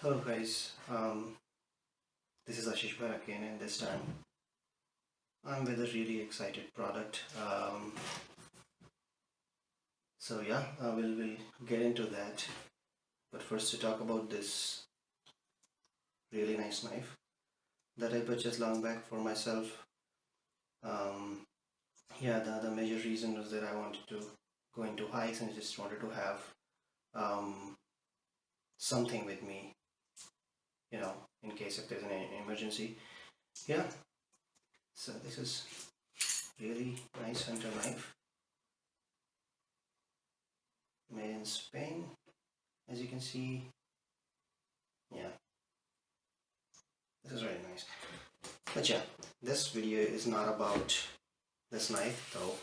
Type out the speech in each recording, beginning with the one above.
Hello guys, this is Ashish Bhar again, and this time I'm with a really excited product. So yeah, we'll get into that. But first to talk about this really nice knife that I purchased long back for myself. Um, yeah, the major reason was that I wanted to go into hikes and just wanted to have um, something with me, in case if there's an emergency. Yeah, so this is really nice hunter knife made in Spain, as you can see. Yeah, this is really nice. But yeah, this video is not about this knife though.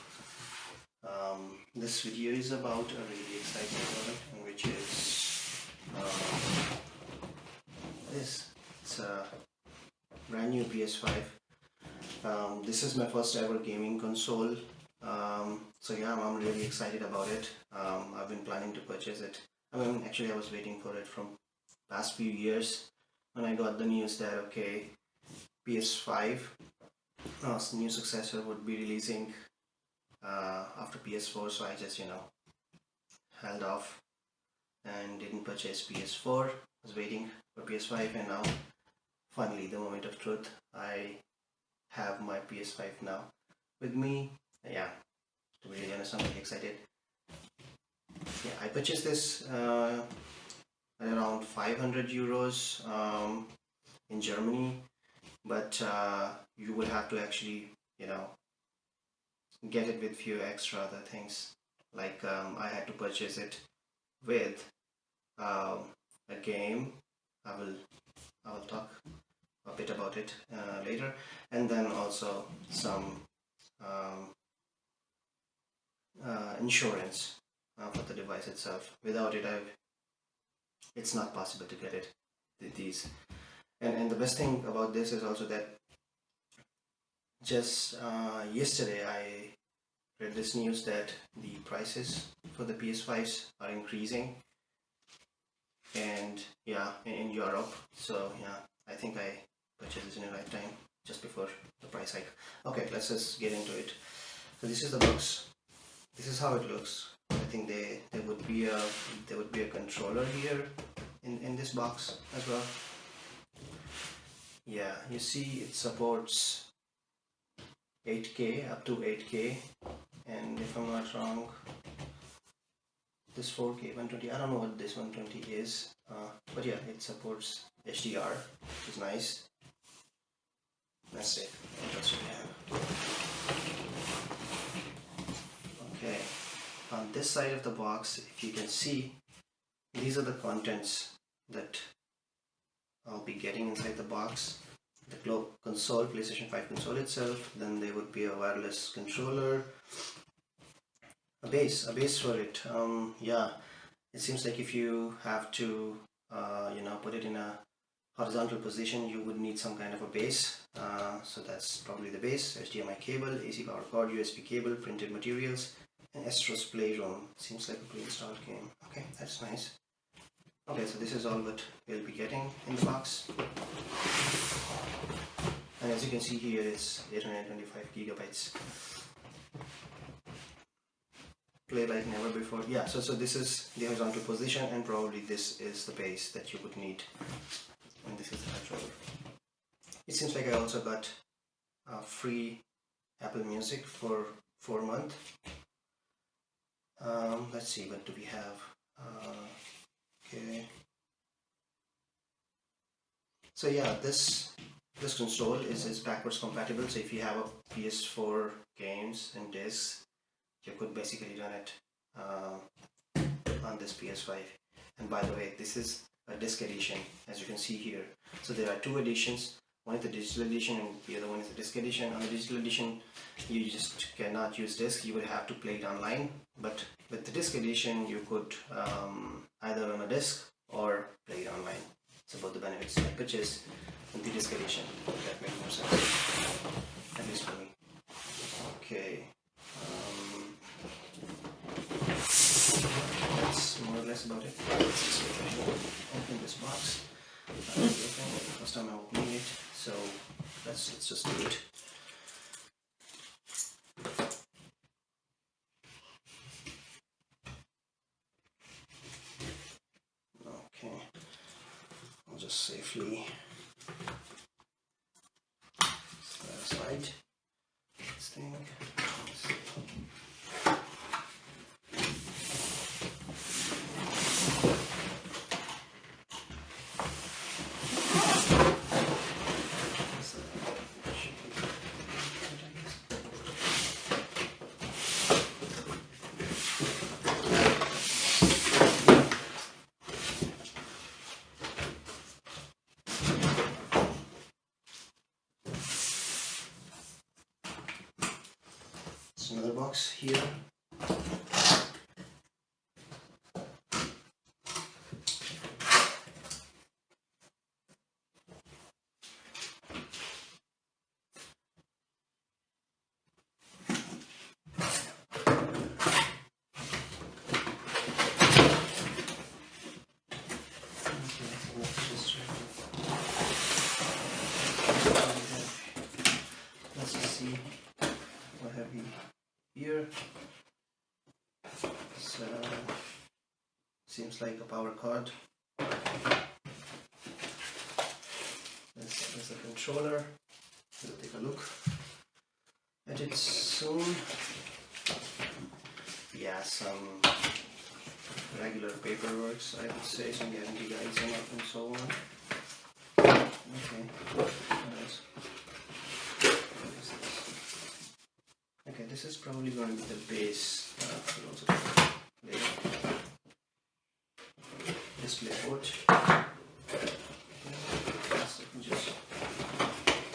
This video is about a really exciting product, which is this. It's a brand new PS5. This is my first ever gaming console. So yeah, I'm really excited about it. I've been planning to purchase it. Actually, I was waiting for it from past few years when I got the news that okay, PS5 new successor would be releasing after PS4, so I just held off and didn't purchase PS4. I was waiting for PS5, and now finally the moment of truth. I have my PS5 now with me. Yeah, to be really honest, I'm really excited. Yeah, I purchased this at around 500 euros in Germany, but you will have to actually get it with few extra other things. Like I had to purchase it with um, a game. I will I will talk a bit about it later, and then also some um, insurance for the device itself. Without it, it's not possible to get it. These and the best thing about this is also that just yesterday I read this news that the prices for the PS5s are increasing, and yeah, in Europe. So yeah, I think I purchased this in the right time, just before the price hike. Okay, let's just get into it. So this is the box. This is how it looks. I think there would be a controller here in this box as well. Yeah, you see it supports 8K, up to 8K, and if I'm not wrong, this 4K 120. I don't know what this 120 is, but yeah, it supports HDR, which is nice. That's it. What else do we have? Okay, on this side of the box, if you can see, these are the contents that I'll be getting inside the box. The console, PlayStation 5 console itself, then there would be a wireless controller, a base for it. Yeah, it seems like if you have to, put it in a horizontal position, you would need some kind of a base. So that's probably the base. HDMI cable, AC power cord, USB cable, printed materials, and Astros Playroom. Seems like a pre-installed game. Okay, that's nice. Okay, so this is all what we'll be getting in the box. And as you can see here, it's 825 gigabytes. Play like never before. Yeah, so this is the horizontal position, and probably this is the base that you would need, and this is the controller. It seems like I also got free Apple Music for 4 months. Let's see, what do we have? Okay. So yeah, this console is backwards compatible. So if you have a PS4 games and discs, you could basically run it on this PS5. And by the way, this is a disc edition, as you can see here. So there are two editions. One is the digital edition, and the other one is the disc edition. On the digital edition, you just cannot use disc. You would have to play it online. But with the disc edition, you could either run a disc or play it online. So both the benefits. I purchased the disc edition. That makes more sense, at least for me. Okay. That's more or less about it. Let's open this box. First time I'm opening it, so let's just do it. Okay, I'll just safely set aside this thing. Another box here. Let's just see what have we here. So seems like a power cord. This is the controller. We'll take a look at it soon. Yeah, some regular paperwork, I would say, some guarantee guides and so on. Okay, what else? What is this? Okay, this is probably going to be the base. We'll also later. Display port. Let's just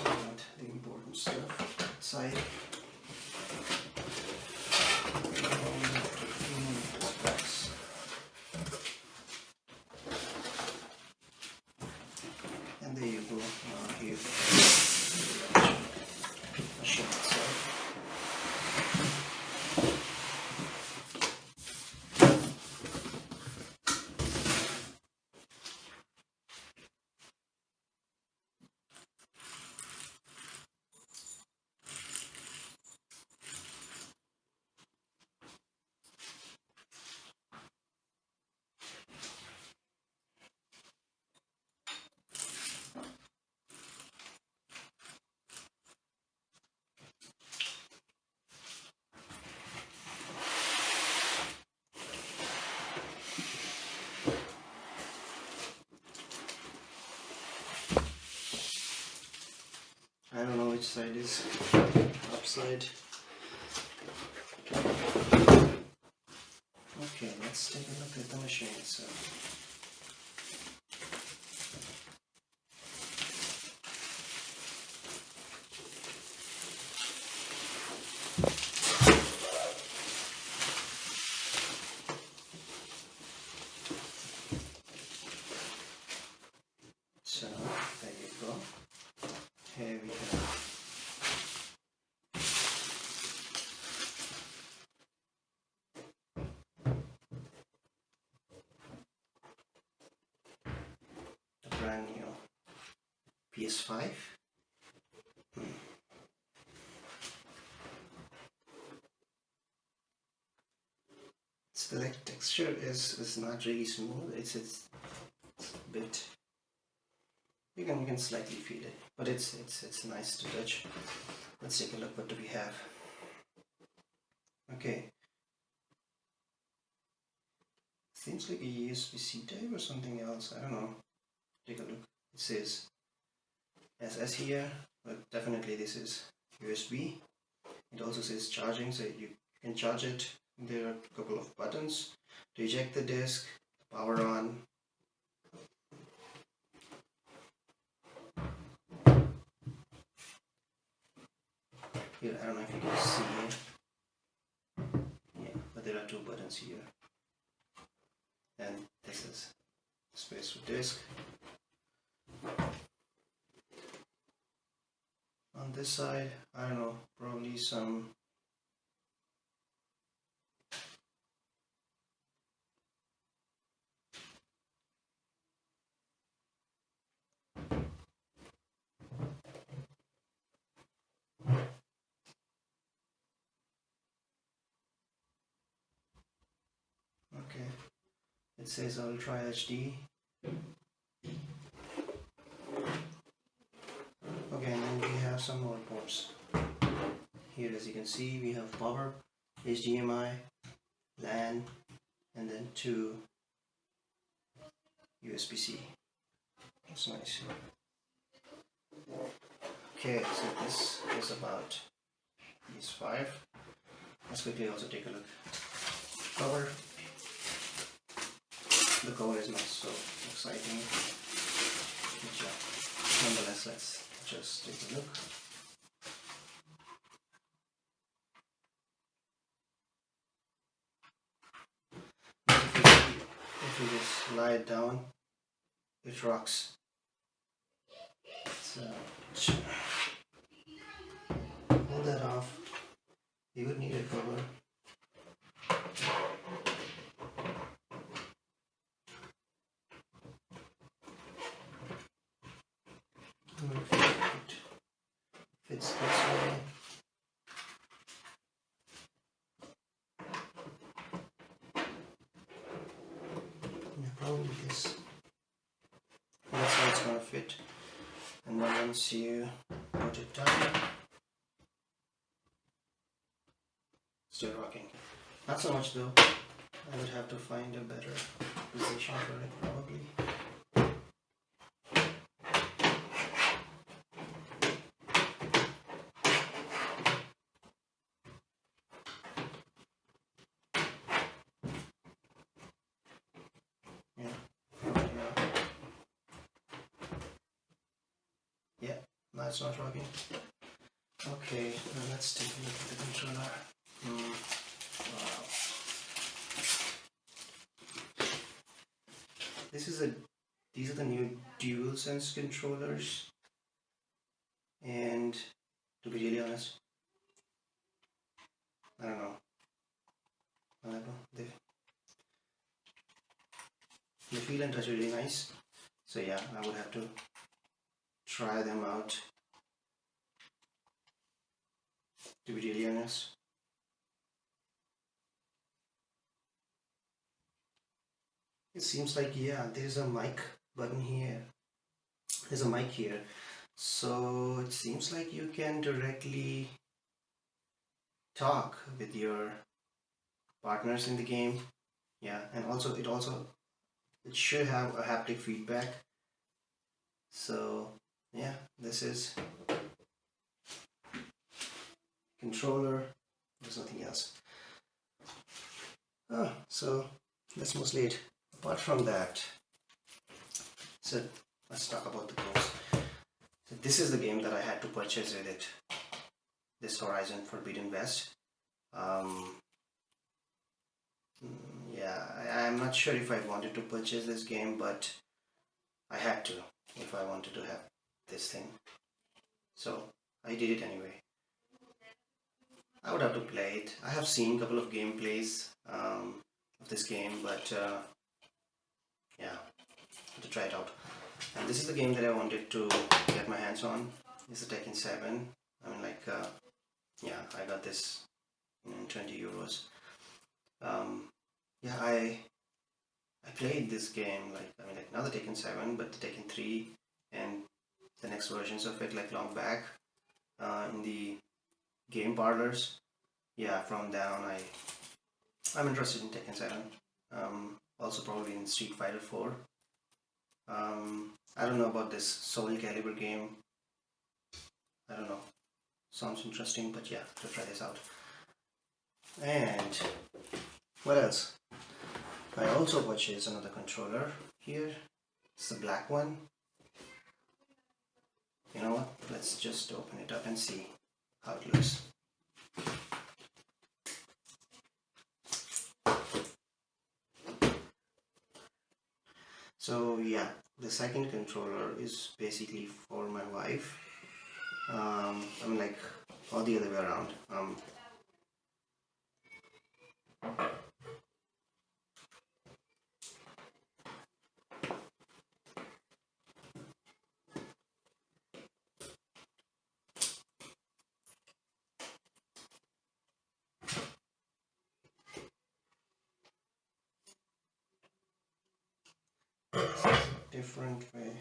add the important stuff outside. And there you go. Here, machine itself. I don't know which side is upside. Okay, let's take a look at the machine itself. So, there you go. Here we have the brand new PS5. So the texture is not really smooth. It's a bit. You can slightly feel it, but it's nice to touch. Let's take a look. What do we have? Okay. Seems like a USB-C type or something else. I don't know. Take a look. It says SS here, but definitely this is USB. It also says charging, so you can charge it. There are a couple of buttons to eject the disk, power on. Here, I don't know if you can see it. Yeah, but there are two buttons here. And this is space for disk. On this side, I don't know, probably some It says Ultra HD. Okay, and then we have some more ports. Here, as you can see, we have power, HDMI, LAN, and then 2 USB-C. That's nice. Okay, so this is about these 5. Let's quickly also take a look. Cover. The cover is not so exciting, but yeah, nonetheless, let's just take a look. If you just lie it down, it rocks. So pull that off. You would need a cover. It fits this way. Yeah, probably this. That's how it's gonna fit. And then once you put it down, still rocking. Not so much though. I would have to find a better position for it probably. Yeah, no, it's not rocking. Okay, now let's take a look at the controller. Wow. These are the new DualSense controllers, and to be really honest, I don't know. They feel and touch really nice. So yeah, I would have to try them out. To be really honest. It seems like, yeah, there's a mic button here. There's a mic here. So it seems like you can directly talk with your partners in the game. Yeah, and also it should have a haptic feedback. So yeah, this is controller. There's nothing else. So that's mostly it. Apart from that, so let's talk about the pros. So this is the game that I had to purchase with it. This Horizon Forbidden West. Yeah, I'm not sure if I wanted to purchase this game, but I had to if I wanted to have this thing. So I did it anyway. I would have to play it. I have seen a couple of gameplays of this game, but yeah, I have to try it out. And this is the game that I wanted to get my hands on. It's the Tekken 7. I mean, like, yeah, I got this in 20 euros. Yeah, I played this game, like, I mean, like, not the Tekken 7, but the Tekken 3 and the next versions of it, like, long back in the game parlors. Yeah, from down, I'm interested in Tekken 7. Also probably in Street Fighter 4. I don't know about this Soul Calibur game. I don't know. Sounds interesting, but yeah, to try this out. And what else? I also purchased another controller here. It's the black one. You know what? Let's just open it up and see how it looks. So yeah, the second controller is basically for my wife. I mean, like, or the other way around. different way.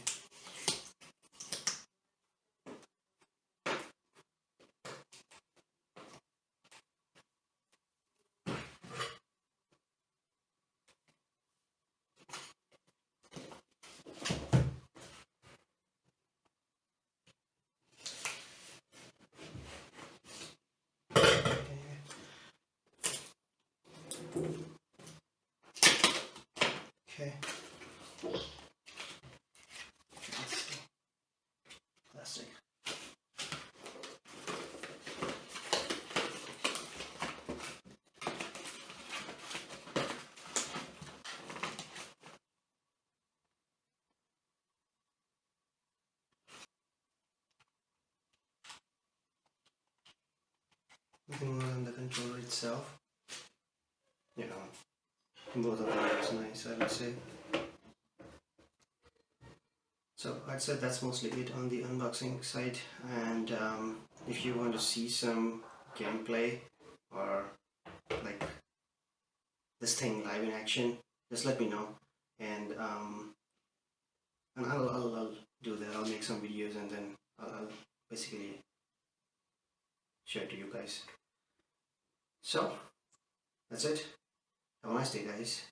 Okay. Let's see. Plastic. Moving on the controller itself. You know, both of them is nice, I would say. So I'd say that's mostly it on the unboxing side, and if you want to see some gameplay or like this thing live in action, just let me know, and I'll do that. I'll make some videos and then I'll basically share to you guys. So that's it. Have a nice day, guys.